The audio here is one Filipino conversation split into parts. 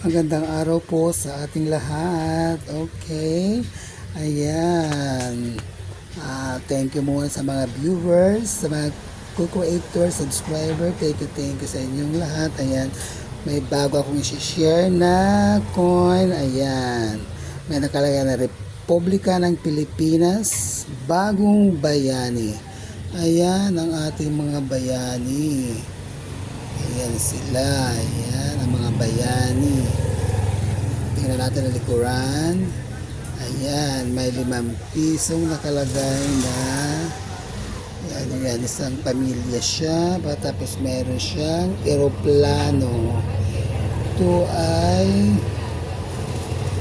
Magandang araw po sa ating lahat. Okay. Ayan. Thank you muna sa mga viewers, sa mga co-creator, subscriber. Thank you sa inyong lahat. Ayan. May bago akong i-share na coin. Ayan. May nakalagay na Republika ng Pilipinas, Bagong Bayani. Ayan ang ating mga bayani. Ayan sila. Ayan ang mga bayani. Tingnan natin ang likuran. Ayan, may 5 pisong nakalagay na yan, isang pamilya siya. Tapos meron siyang eroplano. Ito ay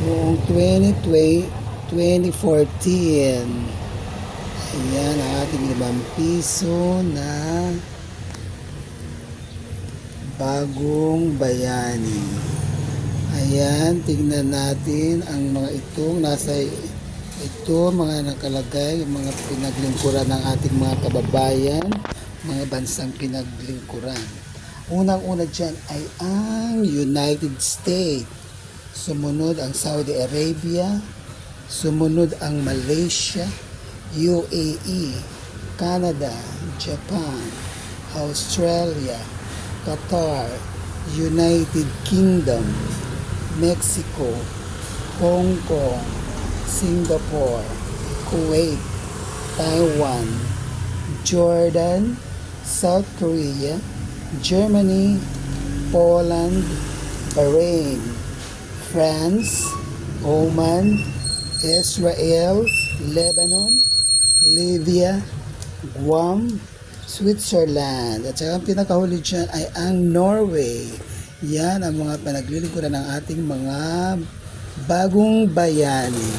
noong 2014. Ayan ang ating 5 piso na Bagong Bayani. Ayan, tingnan natin ang mga itong nasa ito, mga nakalagay, mga pinaglingkuran ng ating mga kababayan, mga bansang pinaglingkuran. Unang-una dyan ay ang United States. Sumunod ang Saudi Arabia. Sumunod ang Malaysia, UAE, Canada, Japan, Australia, Qatar, United Kingdom, Mexico, Hong Kong, Singapore, Kuwait, Taiwan, Jordan, South Korea, Germany, Poland, Bahrain, France, Oman, Israel, Lebanon, Libya, Guam, Switzerland. At saka ang pinakahuli dyan ay ang Norway. Yan ang mga panaglilingkuran ng ating mga bagong bayani.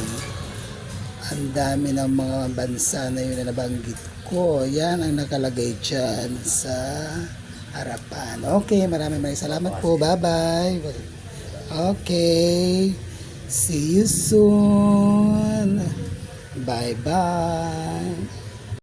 Ang dami ng mga bansa na yun na nabanggit ko. Yan ang nakalagay dyan sa harapan. Okay, maraming salamat po. Bye-bye. Okay. See you soon. Bye-bye.